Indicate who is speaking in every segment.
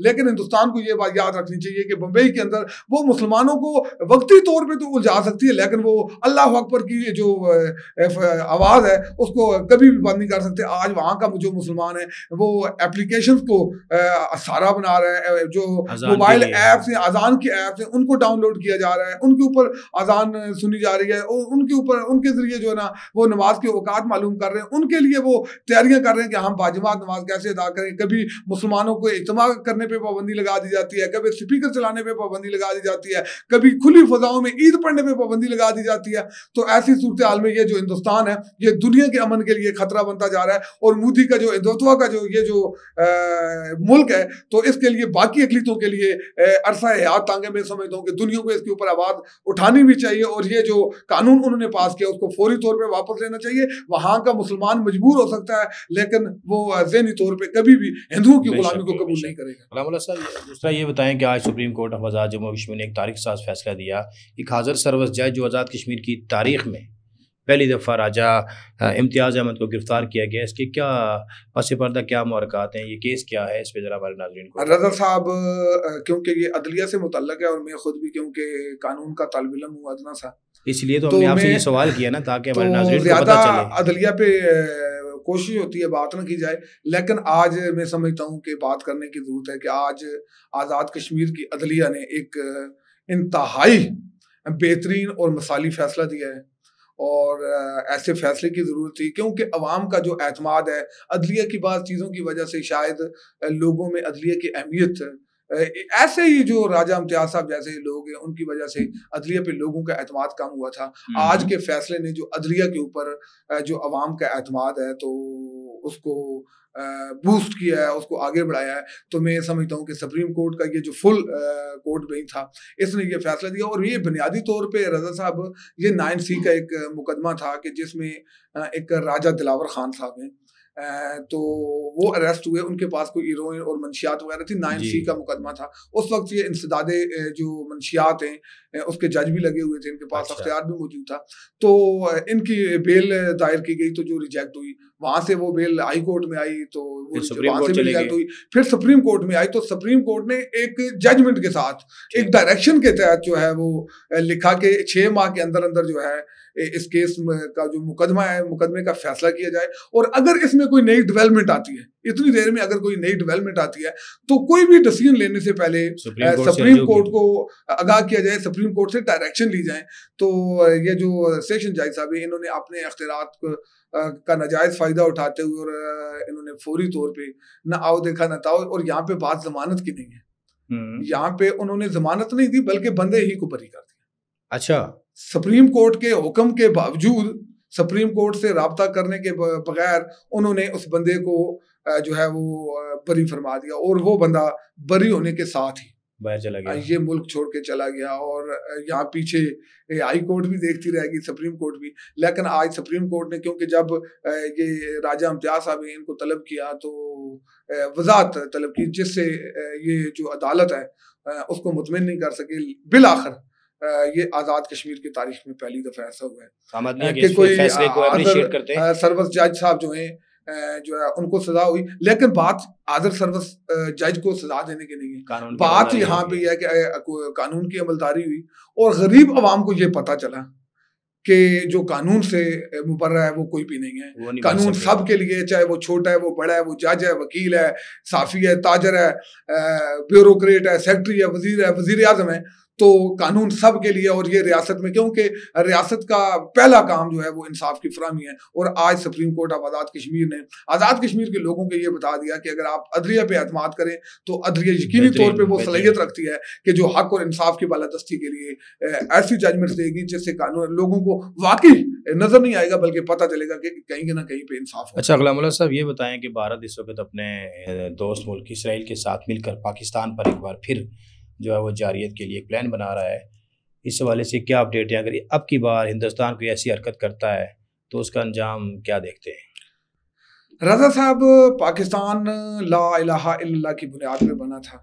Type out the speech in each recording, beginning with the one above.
Speaker 1: لیکن ہندوستان کو یہ بات یاد رکھنی چاہیے کہ بمبئی کے اندر وہ مسلمانوں کو وقتی طور پہ تو الجھا سکتی ہے, لیکن وہ اللہ اکبر کی جو آواز ہے اس کو کبھی بھی بند نہیں کر سکتے. آج وہاں کا جو مسلمان ہے وہ اپلیکیشنز کو سارا بنا رہا ہے, جو موبائل ایپس ہیں, اذان کی ایپس ہیں, ان کو ڈاؤن لوڈ کیا جا رہا ہے, ان کے اوپر اذان سنی جا رہی ہے, اور ان کے اوپر ان کے ذریعے جو ہے نا وہ نماز کے اوقات معلوم کر رہے ہیں, ان کے لیے وہ تیاریاں کر رہے ہیں کہ ہم باجماعت نماز کیسے ادا کریں. کبھی مسلمانوں کو اجتماع کرنے پہ پابندی لگا دی جاتی ہے, کبھی اسپیکر چلانے پہ پابندی لگا دی جاتی ہے, کبھی کھلی فضاؤں میں عید پڑھنے پہ پابندی لگا دی جاتی ہے. تو ایسی صورتحال میں یہ جو ہندوستان ہے یہ دنیا کے امن کے لیے خطرہ بنتا جا رہا ہے, اور مودی کا جو ہندوتوا کا جو یہ جو ملک ہے تو اس کے لیے باقی اقلیتوں کے لیے عرصہ حیات تانگے. میں سمجھتا ہوں کہ دنیا کو اس کے اوپر آواز اٹھانی بھی چاہیے, اور یہ جو قانون انہوں نے پاس کیا اس کو فوری طور پہ واپس لینا چاہیے. وہاں کا مسلمان مجبور ہو سکتا ہے لیکن وہ ذہنی طور پہ کبھی بھی ہندوؤں کی غلامی کو قبول نہیں کرے گا.
Speaker 2: غلام اللہ صاحب, دوسرا یہ بتائیں کہ آج سپریم کورٹ آف آزاد جموں کشمیر نے ایک تاریخ ساز فیصلہ دیا. ایک حاضر سروس جج جو آزاد کشمیر کی تاریخ میں پہلی دفعہ راجہ امتیاز احمد کو گرفتار کیا گیا. اس کے کیا پس پردہ کیا محرکات ہیں, یہ کیس کیا ہے, اس پہ ذرا ہمارے ناظرین کو.
Speaker 1: رضا صاحب, کیونکہ یہ عدلیہ سے متعلق ہے اور میں خود بھی کیونکہ قانون کا طالب علم ہوں ادنا سا,
Speaker 2: اس لیے تو ہم نے آپ سے یہ سوال کیا نا تاکہ ہمارے ناظرین کو پتہ چلے.
Speaker 1: عدلیہ پہ کوشش ہوتی ہے بات نہ کی جائے, لیکن آج میں سمجھتا ہوں کہ بات کرنے کی ضرورت ہے کہ آج آزاد کشمیر کی عدلیہ نے ایک انتہائی بہترین اور مثالی فیصلہ دیا ہے, اور ایسے فیصلے کی ضرورت تھی کیونکہ عوام کا جو اعتماد ہے عدلیہ کی بعض چیزوں کی وجہ سے شاید لوگوں میں عدلیہ کی اہمیت, ایسے ہی جو راجہ امتیاز صاحب جیسے لوگ ہیں ان کی وجہ سے عدلیہ پہ لوگوں کا اعتماد کم ہوا تھا. آج کے فیصلے نے جو عدلیہ کے اوپر جو عوام کا اعتماد ہے تو اس کو بوسٹ کیا ہے, اس کو آگے بڑھایا ہے. تو میں سمجھتا ہوں کہ سپریم کورٹ کا یہ جو فل کورٹ بینچ تھا اس نے یہ فیصلہ دیا, اور یہ بنیادی طور پہ رضا صاحب یہ 9C کا ایک مقدمہ تھا کہ جس میں ایک راجہ دلاور خان صاحب ہیں, تو وہ اریسٹ ہوئے, ان کے پاس کوئی ہیروئن اور منشیات وغیرہ تھی. 9C کا مقدمہ تھا اس وقت. یہ انسداد جو منشیات ہیں اس کے جج بھی لگے ہوئے تھے, ان کے پاس اختیار بھی موجود تھا. تو ان کی بیل دائر کی گئی تو جو ریجیکٹ ہوئی, وہاں سے وہ بیل ہائی کورٹ میں آئی تو وہاں سے بھی ریجیکٹ ہوئی, پھر سپریم کورٹ میں آئی. تو سپریم کورٹ نے ایک ججمنٹ کے ساتھ ایک ڈائریکشن کے تحت جو ہے وہ لکھا کہ 6 ماہ کے اندر اندر جو ہے اس کیس کا جو مقدمہ ہے مقدمے کا فیصلہ کیا جائے, اور اگر اس میں کوئی نئی ڈیولپمنٹ آتی ہے, اتنی دیر میں اگر کوئی نئی ڈیولپمنٹ آتی ہے تو کوئی بھی ڈیسیژن لینے سے پہلے سپریم کورٹ کو آگاہ کیا جائے, سپریم کورٹ سے ڈائریکشن لی جائیں. تو یہ جو سیشن جج صاحب ہیں انہوں نے اپنے اختیارات کا ناجائز فائدہ اٹھاتے ہوئے اور انہوں نے فوری طور پہ نہ آؤ دیکھا نہ تاؤ, اور یہاں پہ بات ضمانت کی نہیں ہے, یہاں پہ انہوں نے ضمانت نہیں دی بلکہ بندے ہی کو بری کر دیا.
Speaker 2: اچھا,
Speaker 1: سپریم کورٹ کے حکم کے باوجود سپریم کورٹ سے رابطہ کرنے کے بغیر انہوں نے اس بندے کو جو ہے وہ بری فرما دیا, اور وہ بندہ بری ہونے کے ساتھ ہی
Speaker 2: باہر چلا گیا,
Speaker 1: یہ ملک چھوڑ کے چلا گیا. اور یہاں پیچھے ہائی کورٹ بھی دیکھتی رہے گی, سپریم کورٹ بھی. لیکن آج سپریم کورٹ نے کیونکہ جب یہ راجہ امتیاز صاحب ان کو طلب کیا تو وضاحت طلب کی جس سے یہ جو عدالت ہے اس کو مطمئن نہیں کر سکے. بالآخر یہ آزاد کشمیر کی تاریخ میں پہلی دفعہ ایسا ہوا ہے کہ کوئی سروس جج صاحب جو ہیں جو ہے ان کو سزا ہوئی, لیکن بات آدر سروس جج کو سزا دینے کی نہیں ہے. بات یہاں پہ یہ ہے کہ قانون کی عملداری ہوئی اور غریب عوام کو یہ پتا چلا کہ جو قانون سے مبرہ ہے وہ کوئی بھی نہیں ہے. قانون سب کے لیے, چاہے وہ چھوٹا ہے, وہ بڑا ہے, وہ جج ہے, وکیل ہے, صحافی ہے, تاجر ہے, بیوروکریٹ ہے, سیکرٹری ہے, وزیر ہے, وزیر اعظم ہے. تو قانون سب کے لیے, اور یہ ریاست میں کیونکہ ریاست کا پہلا کام جو ہے وہ انصاف کی فراہمی ہے. اور آج supreme court of Azad Kashmir نے آزاد کشمیر کے لوگوں کو یہ بتا دیا کہ اگر آپ عدلیہ پہ اعتماد کریں تو عدلیہ یقینی طور پہ وہ صلاحیت رکھتی ہے کہ جو حق اور انصاف کی بالادستی کے لیے ایسی ججمنٹ دے گی جس سے قانون لوگوں کو واقعی نظر نہیں آئے گا بلکہ پتہ چلے گا کہ کہیں نہ کہیں پہ انصاف.
Speaker 2: اچھا غلام اللہ صاحب, یہ بتائیں کہ بھارت اس وقت اپنے دوست ملک اسرائیل کے ساتھ مل کر پاکستان پر ایک بار پھر جو ہے وہ جارحیت کے لیے ایک پلان بنا رہا ہے, اس حوالے سے کیا اپڈیٹ ہے؟ اگر اب کی بار ہندوستان کوئی ایسی حرکت کرتا ہے تو اس کا انجام کیا دیکھتے ہیں؟
Speaker 1: رضا صاحب, پاکستان لا الہ الا اللہ کی بنیاد پہ بنا تھا,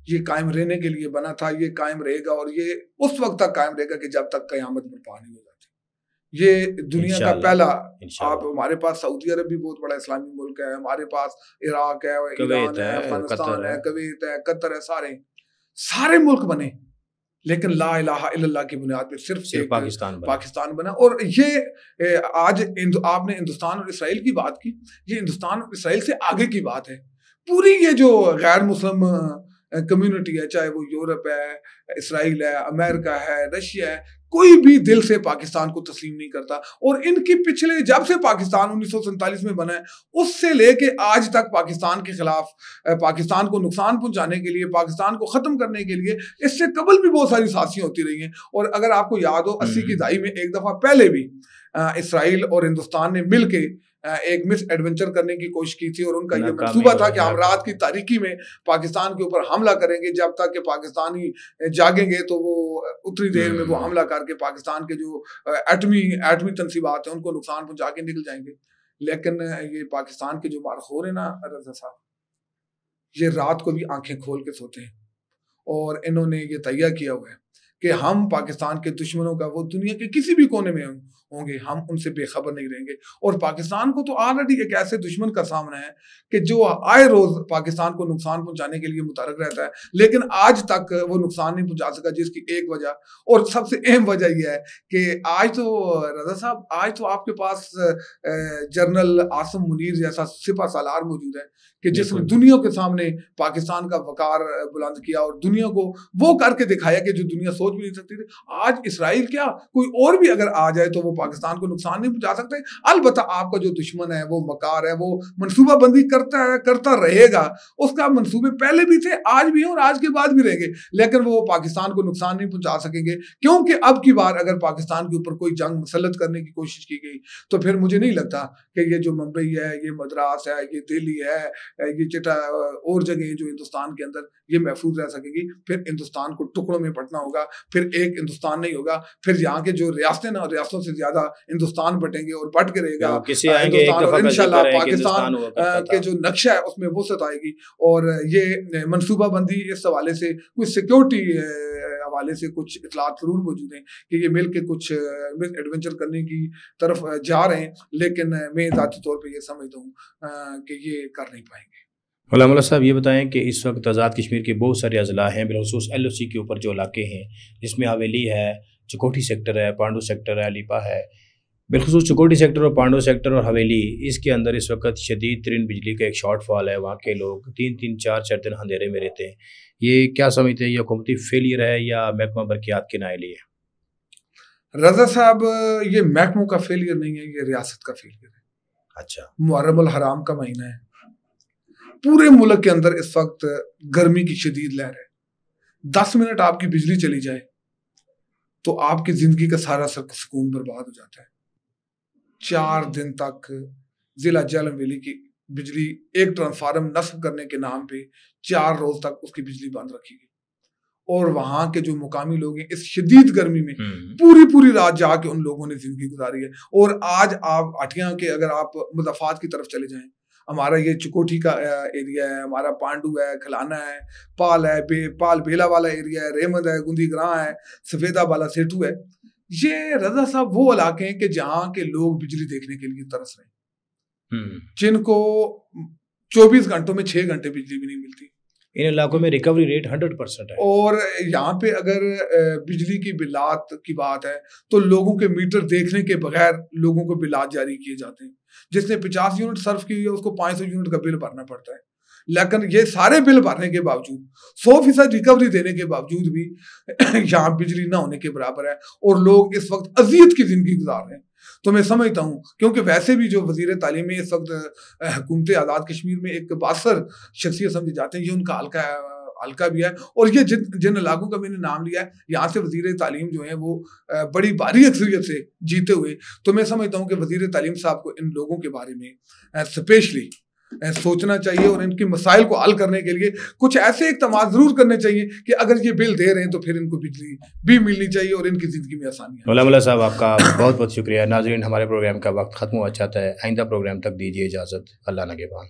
Speaker 1: یہ قائم رہنے کے لیے بنا تھا, یہ قائم رہے گا, اور یہ اس وقت تک قائم رہے گا کہ جب تک قیامت برپا نہیں ہو جاتی. یہ دنیا کا پہلا
Speaker 2: انشاءاللہ.
Speaker 1: آپ ہمارے پاس سعودی عرب بھی بہت بڑا اسلامی ملک ہے، ہمارے پاس عراق ہے، ایران ہے، افغانستان ہے، کویت ہے، قطر ہے، سارے ملک بنے، لیکن لا الہ الا اللہ کی بنیاد پہ صرف پاکستان بنا. اور یہ آج آپ نے ہندوستان اور اسرائیل کی بات کی، یہ ہندوستان اور اسرائیل سے آگے کی بات ہے. پوری یہ جو غیر مسلم کمیونٹی ہے، چاہے وہ یورپ ہے، اسرائیل ہے، امریکہ ہے، رشیا ہے، کوئی بھی دل سے پاکستان کو تسلیم نہیں کرتا. اور ان کی پچھلے جب سے پاکستان 1947 میں بنا ہے اس سے لے کے آج تک پاکستان کے خلاف، پاکستان کو نقصان پہنچانے کے لیے، پاکستان کو ختم کرنے کے لیے اس سے قبل بھی بہت ساری سازشیں ہوتی رہی ہیں. اور اگر آپ کو یاد ہو 80 کی دہائی میں ایک دفعہ پہلے بھی اسرائیل اور ہندوستان نے مل کے ایک مس ایڈونچر کرنے کی کوشش کی تھی، اور ان کا یہ منصوبہ تھا کہ ہم رات کی تاریکی میں پاکستان کے اوپر حملہ کریں گے، جب تک کہ پاکستانی جاگیں گے تو وہ اتنی دیر میں وہ حملہ کر کے پاکستان کے جو ایٹمی تنصیبات ہیں ان کو نقصان پہنچا کے نکل جائیں گے. لیکن یہ پاکستان کے جو مارخور ہیں نا رضا صاحب، یہ رات کو بھی آنکھیں کھول کے سوتے ہیں، اور انہوں نے یہ تیہ کیا ہوا ہے کہ ہم پاکستان کے دشمنوں کا، وہ دنیا کے کسی بھی کونے میں ہوں گے، ہم ان سے بے خبر نہیں رہیں گے. اور پاکستان کو تو آلریڈی ایک ایسے دشمن کا سامنا ہے کہ جو آئے روز پاکستان کو نقصان پہنچانے کے لیے متحرک رہتا ہے، لیکن آج تک وہ نقصان نہیں پہنچا سکا، جس کی ایک وجہ اور سب سے اہم وجہ یہ ہے کہ آج تو رضا صاحب، آج تو آپ کے پاس جنرل عاصم منیر جیسا سپہ سالار موجود ہے کہ جس نے دنیا کے سامنے پاکستان کا وقار بلند کیا اور دنیا کو وہ کر کے دکھایا کہ جو دنیا سوچ بھی نہیں سکتی تھی. آج اسرائیل کیا کوئی اور بھی اگر آ جائے تو وہ پاکستان کو نقصان نہیں پہنچا سکتے. البتہ آپ کا جو دشمن ہے وہ مکار ہے، وہ منصوبہ بندی کرتا رہے گا. اس کا منصوبے پہلے بھی تھے، آج بھی ہیں اور آج کے بعد بھی رہیں گے، لیکن وہ پاکستان کو نقصان نہیں پہنچا سکیں گے. کیونکہ اب کی بار اگر پاکستان کے اوپر کوئی جنگ مسلط کرنے کی کوشش کی گئی تو پھر مجھے نہیں لگتا کہ یہ جو ممبئی ہے، یہ مدراس ہے، یہ دہلی ہے، یہ چٹا اور جگہیں جو ہندوستان کے اندر یہ محفوظ رہ سکے گی. پھر ہندوستان کو ٹکڑوں میں بٹنا ہوگا، پھر ایک ہندوستان نہیں ہوگا، پھر یہاں کے جو ریاستیں نا، ریاستوں سے زیادہ ہندوستان بٹیں گے اور بٹ کے رہے گا ہندوستان. اور انشاءاللہ پاکستان کے جو نقشہ ہے اس میں وسعت آئے گی. اور یہ منصوبہ بندی اس حوالے سے کچھ سیکیورٹی حوالے سے کچھ اطلاعات ضرور موجود ہیں کہ یہ مل کے کچھ ایڈونچر کرنے کی طرف جا رہے ہیں، لیکن میں ذاتی طور پہ یہ سمجھتا ہوں کہ یہ کر نہیں پائیں گے.
Speaker 2: علامہ صاحب یہ بتائیں کہ اس وقت آزاد کشمیر کے بہت سارے اضلاع ہیں، بالخصوص ایل او سی کے اوپر جو علاقے ہیں، جس میں حویلی ہے، چکوٹھی سیکٹر ہے، پانڈو سیکٹر ہے، لیپا ہے، بالخصوص چکوٹھی سیکٹر اور پانڈو سیکٹر اور حویلی، اس کے اندر اس وقت شدید ترین بجلی کا ایک شارٹ فال ہے. وہاں کے لوگ 3-4 دن اندھیرے میں رہتے ہیں. یہ کیا سمجھتے ہیں، یہ حکومتی فیلئر ہے یا محکمہ برقیات کی نااہلی ہے؟
Speaker 1: رضا صاحب، یہ محکموں کا فیلئر نہیں ہے، یہ ریاست کا فیلئر ہے.
Speaker 2: اچھا.
Speaker 1: محرم الحرام کا مہینہ ہے، پورے ملک کے اندر اس وقت گرمی کی شدید لہر ہے. 10 منٹ آپ کی بجلی چلی جائے تو آپ کی زندگی کا سارا سکون برباد ہو جاتا ہے. 4 دن تک ضلع جہلم ویلی کی بجلی ایک ٹرانسفارم نصب کرنے کے نام پہ 4 روز تک اس کی بجلی بند رکھی گئی. اور وہاں کے جو مقامی لوگ ہیں اس شدید گرمی میں پوری رات جا کے ان لوگوں نے زندگی گزاری ہے. اور آج آپ اٹھیاں کے اگر آپ مضافات کی طرف چلے جائیں، ہمارا یہ چکوٹھی کا ایریا ہے، ہمارا پانڈو ہے، کھلانا ہے، پال ہے، پال بیلا والا ایریا ہے، رحمت ہے، گندی گراں ہے، سفیدہ بالا سیٹو ہے. یہ رضا صاحب وہ علاقے ہیں کہ جہاں کے لوگ بجلی دیکھنے کے لیے ترس رہے ہیں، جن کو 24 گھنٹوں میں 6 گھنٹے بجلی بھی نہیں ملتی.
Speaker 2: ان علاقوں میں ریکوری ریٹ 100% ہے. اور
Speaker 1: یہاں پہ اگر بجلی کی بلات کی بات ہے تو لوگوں کے میٹر دیکھنے کے بغیر لوگوں کو بلات جاری کیے جاتے ہیں. جس نے 50 یونٹ صرف کی ہوئی ہے اس کو 500 یونٹ کا بل بھرنا پڑتا ہے. لیکن یہ سارے بل بھرنے کے باوجود، 100% ریکوری دینے کے باوجود بھی یہاں بجلی نہ ہونے کے برابر ہے اور لوگ اس وقت اذیت کی زندگی گزار رہے ہیں. تو میں سمجھتا ہوں، کیونکہ ویسے بھی جو وزیر تعلیم میں اس وقت حکومت آزاد کشمیر میں ایک باثر شخصیت سمجھے جاتے ہیں، یہ ان کا حلقہ بھی ہے. اور یہ جن علاقوں کا میں نے نام لیا ہے، یہاں سے وزیر تعلیم جو ہیں وہ بڑی بھاری اکثریت سے جیتے ہوئے. تو میں سمجھتا ہوں کہ وزیر تعلیم صاحب کو ان لوگوں کے بارے میں اسپیشلی سوچنا چاہیے اور ان کے مسائل کو حل کرنے کے لیے کچھ ایسے اقدامات ضرور کرنے چاہیے کہ اگر یہ بل دے رہے ہیں تو پھر ان کو بجلی بھی ملنی چاہیے اور ان کی زندگی میں آسانی.
Speaker 2: علامہ صاحب آپ کا بہت بہت شکریہ. ناظرین، ہمارے پروگرام کا وقت ختم ہوا چاہتا ہے. آئندہ پروگرام تک دیجیے اجازت. اللہ نگہبان.